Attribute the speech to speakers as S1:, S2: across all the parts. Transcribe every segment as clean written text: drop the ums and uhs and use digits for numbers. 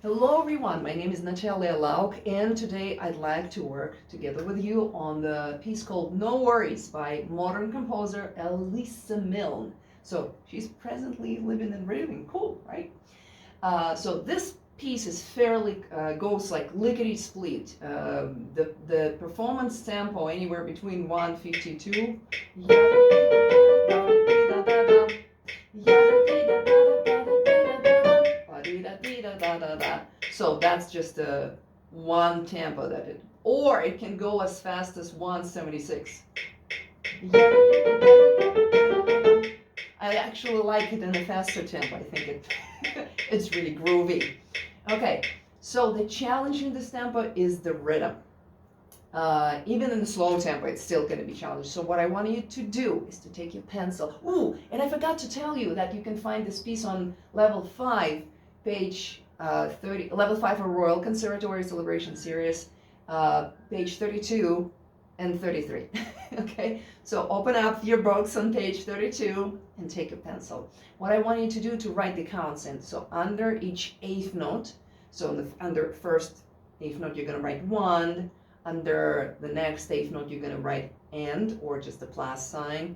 S1: Hello everyone, my name is Natalia Lauk and today I'd like to work together with you on the piece called No Worries by modern composer Elissa Milne. So she's presently living and breathing, cool, right? So this piece is fairly, goes like lickety-split. The performance tempo anywhere between 152, so that's just a one tempo that it, or it can go as fast as 176. I actually like it in a faster tempo. I think it's really groovy. Okay, so the challenge in this tempo is the rhythm. Even in the slow tempo, it's still going to be challenged. So what I want you to do is to take your pencil. Ooh, and I forgot to tell you that you can find this piece on level 5, page 30, level 5 of Royal Conservatory Celebration Series, page 32 and 33. Okay, so open up your books on page 32 and take a pencil. What I want you to do to write the counts in. So under each eighth note, so under first eighth note, you're going to write 1. Under the next eighth note, you're going to write and, or just the plus sign.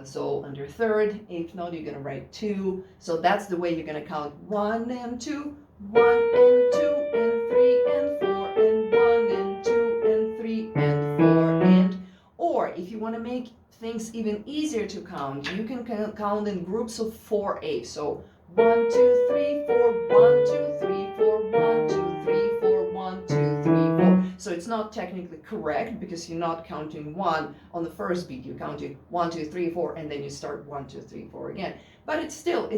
S1: So under third eighth note, you're going to write 2. So that's the way you're going to count 1 and 2, 1 and 2 and 3 and 4 and 1 and 2 and 3 and 4 and. Or if you want to make things even easier to count, you can count in groups of 4/8. So 1 2 3 4, 1 2 3 4, 1 2 3 4, 1 2 3 4. So it's not technically correct because you're not counting 1 on the first beat. You're counting 1 2 3 4, and then you start 1 2 3 4 again. But it's a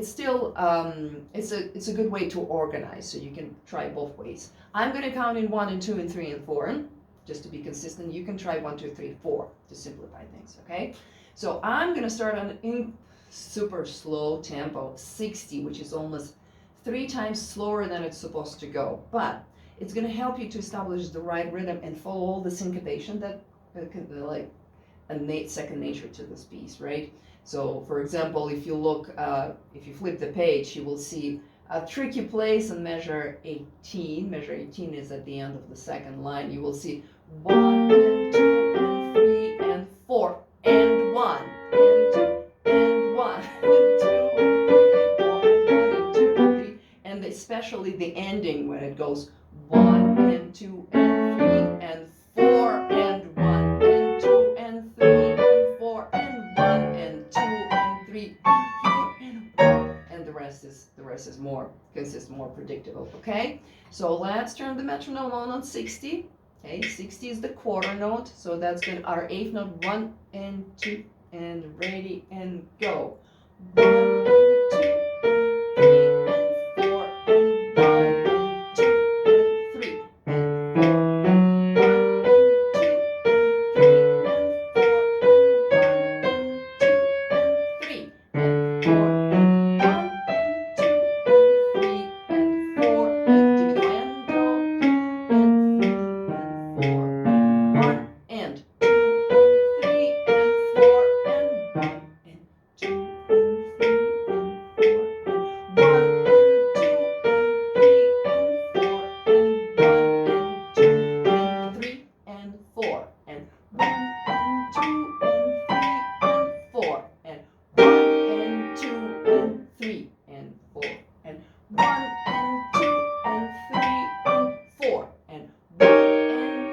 S1: good way to organize. So you can try both ways. I'm going to count in 1 and 2 and 3 and 4. Just to be consistent, you can try 1 2 3 4 to simplify things. Okay. So I'm going to start on in super slow tempo, 60, which is almost 3 times slower than it's supposed to go. But it's going to help you to establish the right rhythm and follow all the syncopation that can like a second nature to this piece, right? So, for example, if you look, if you flip the page, you will see a tricky place in measure 18. Measure 18 is at the end of the second line. You will see 1 and 2 and 3 and 4 and 1 and 2 and 1 and 2 and 3 and 4 and 1 and 2 and 3, and especially the ending when it goes 1 and 2 and 3 and 4 and 1 and 2 and 3 and 4 and 1 and 2 and 3 and 4 and 1, and the rest is more consistent, more predictable. Okay, so let's turn the metronome on 60. Okay, 60 is the quarter note, so that's going to our eighth note. 1 and 2 and ready and go. 1 and 2 and 3 and 4 and 1 and 2 and 3 and 4 and 1 and 2 and 3 and 4 and 1 and 2 and 3 and 4 and 1 and 2 and 3 and 4 and diminuendo and 3 and 4 and 1 and 2 and 3 and 4 and 1 and 2 and 3 and 4 and 1 and 2 and 3 and 4 and 1 and 2 and 3 and 4 and 1 and 2 and 3 and 4 and 1 and 2 and 3 and 4 and 1 and 2 and 3 and 4 and 1 and 2 and 3 and 4 and 1 and 2 and 3 and 4 and 1 and 2 and 3 and 4 and 1 and 2 and 3 and 4 and 1 and 2 and 3 and 4 and 1 and 2 and 3 and 4 and 1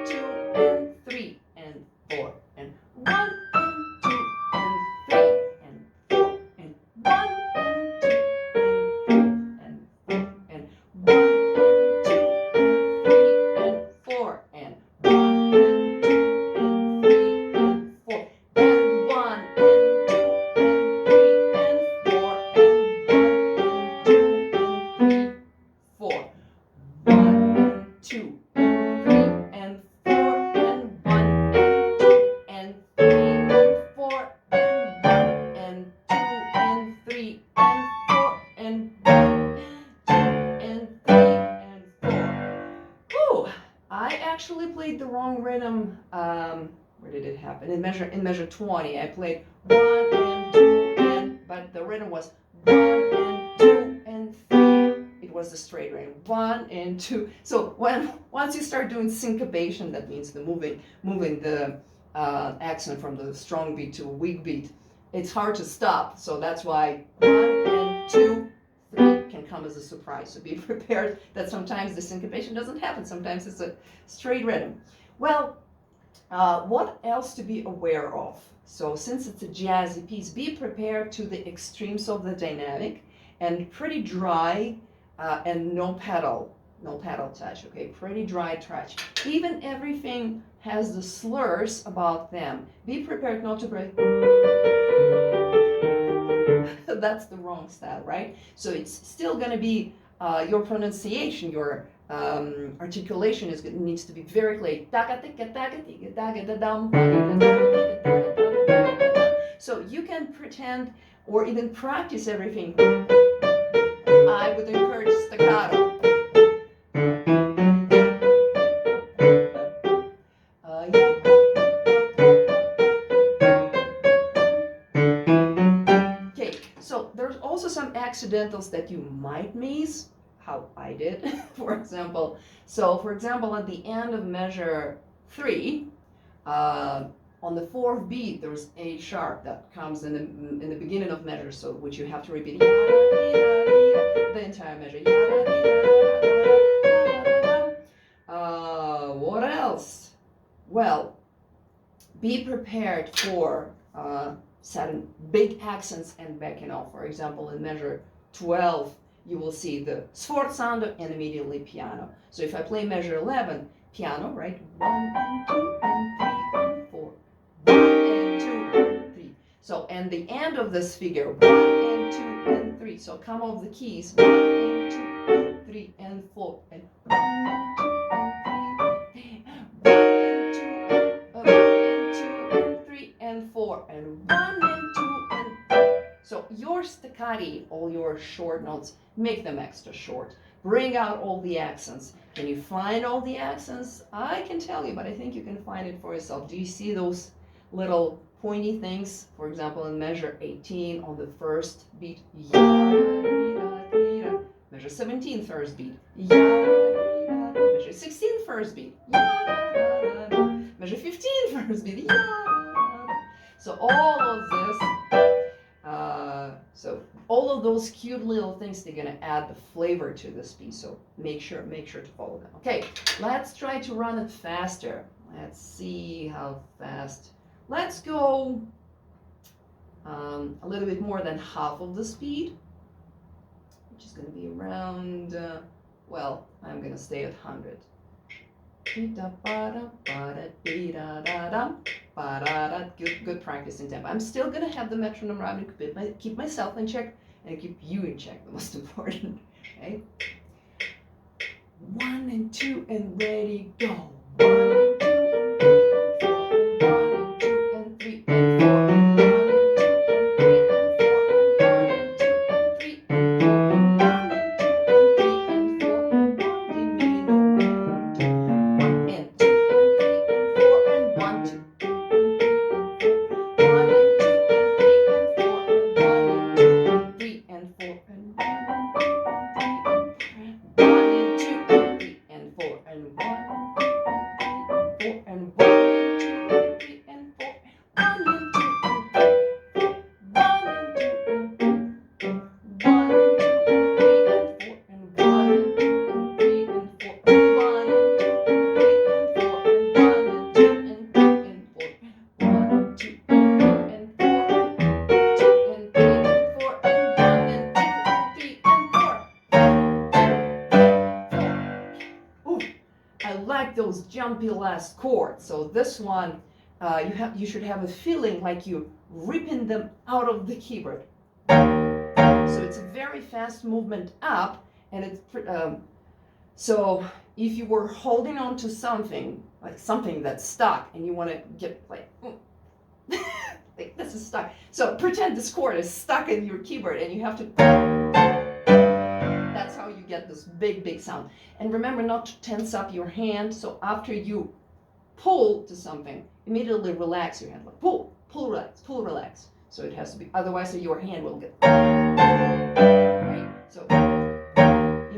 S1: and 2 and 3 4 1 and 2 and 3 and 4 and 1 and 2 and 3 and 4 and 1 and 2 and 3 and 4 and 1 and 2 and 3 and 4. Ooh, I actually played the wrong rhythm. Where did it happen? In measure 20, I played 1 and 2 and, but the rhythm was 1 and 2 and 3. It was the straight rhythm. 1 and 2. So once you start doing syncopation, that means the moving the accent from the strong beat to a weak beat, it's hard to stop. So that's why 1 and 2, 3 can come as a surprise. So be prepared that sometimes the syncopation doesn't happen. Sometimes it's a straight rhythm. Well, what else to be aware of? So since it's a jazzy piece, be prepared to the extremes of the dynamic and pretty dry and no pedal touch, okay? Pretty dry touch. Even everything has the slurs about them. Be prepared not to break. That's the wrong style, right? So it's still gonna be your pronunciation, your articulation needs to be very clear. So you can pretend or even practice everything. I would encourage staccato. Okay, so there's also some accidentals that you might miss, how I did, for example. So, for example, at the end of measure 3, on the 4th beat, there's a sharp that comes in the beginning of measure, so which you have to repeat the entire measure. What else? Well, be prepared for certain big accents and backing off. For example, in measure 12, you will see the sforzando and immediately piano. So if I play measure 11, piano, right? 1 and 2 and 3 and 4. 1 and 2 and 3. So, and the end of this figure, 1 and 2 and 3. So come off the keys, 1 and 2 and 3 and 4 and 1 and 2 and 3. 1 and 2 and 4 and 1 and 2 and. So your staccati, all your short notes, make them extra short. Bring out all the accents. Can you find all the accents? I can tell you, but I think you can find it for yourself. Do you see those little pointy things? For example, in measure 18 on the first beat, measure 17 first beat, measure 16 first beat, measure 15 first beat, so all of this. So all of those cute little things, they're gonna add the flavor to this piece. So make sure to follow them. Okay, let's try to run it faster. Let's see how fast. Let's go a little bit more than half of the speed, which is gonna be around, well, I'm gonna stay at 100. Good practice in tempo. I'm still gonna have the metronome running, keep myself in check and keep you in check, the most important. Okay? 1 and 2 and ready, go. 1 and 2 and 3 and 4 and 1 and 2 and 3 and 4 and 1 and 2 and 3 and 4 and 1 and 2 and 3 and 4 and 1 and 1 and 2 those jumpy last chords. So this one, you should have a feeling like you're ripping them out of the keyboard. So it's a very fast movement up, and it's so if you were holding on to something, like something that's stuck, and you want to get like, like this is stuck. So pretend this chord is stuck in your keyboard, and you have to. That's how you get this big sound. And remember not to tense up your hand. So after you pull to something, immediately relax your hand. Like pull, relax, pull, relax. So it has to be, otherwise your hand will get, right? So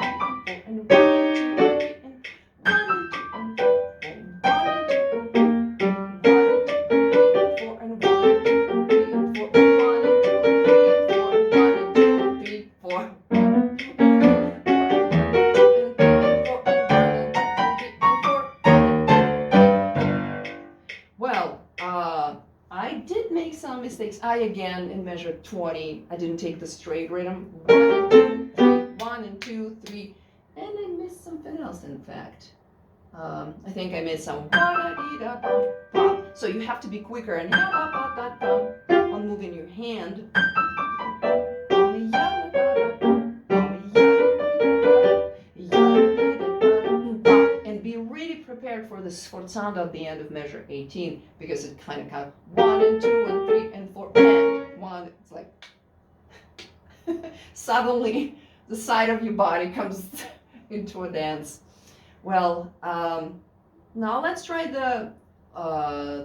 S1: and 1 and 2 and 3 and 1 and 2 and 4 Well, I did make some mistakes. I again in measure 20, I didn't take the straight rhythm. 1 and 2, 3, and I missed something else in fact. I think I missed some. So you have to be quicker and on moving your hand. And be really prepared for the sforzando at the end of measure 18 because it kind of counts 1 and 2 and 3 and 4 and 1. It's like suddenly the side of your body comes into a dance. Well, now let's try the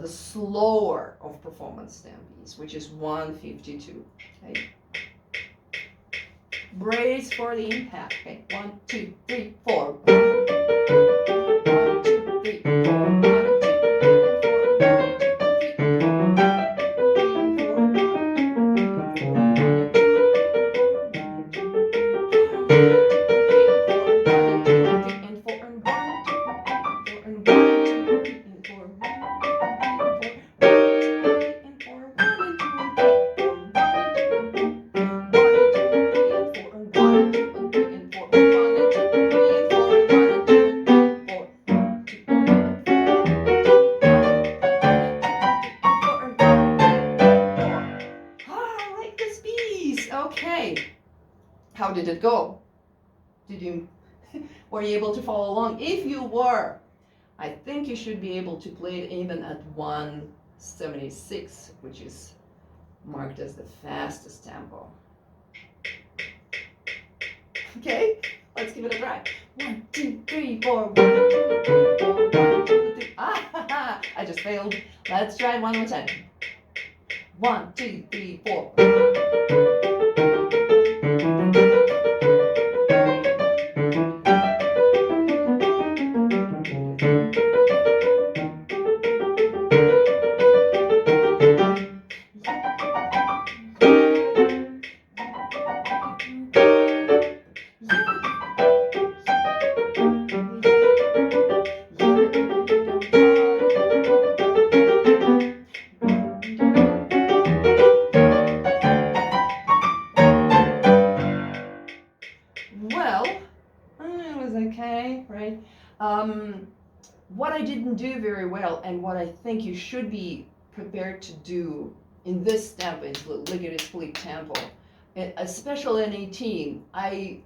S1: slower of performance stampedes, which is 152. Okay. Brace for the impact. Okay, 1, 2, 3, 4. 1, 2, 3, 4. 1, 2, Okay, how did it go? Were you able to follow along? If you were, I think you should be able to play it even at 176, which is marked as the fastest tempo. Okay, let's give it a try. 1, 2, 3, 4. 1, 2, 3, 4. 1, 2, 3. Ah, I just failed. Let's try one more time. 1, 2, 3, 4. Well, it was okay, right? What I didn't do very well, and what I think you should be prepared to do in this tempo, is lickety split tempo, especially in 18, I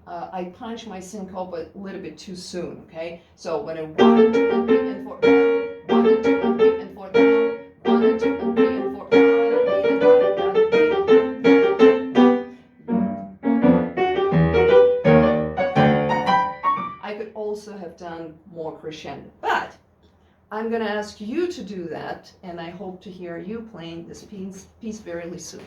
S1: punch my syncope a little bit too soon. Okay, so when I 1 and 2 and 3 and 4, 1 and 2 and 3 and 4, 1 and 2 and 3 and 4. I could also have done more crescendo, but I'm going to ask you to do that, and I hope to hear you playing this piece very soon.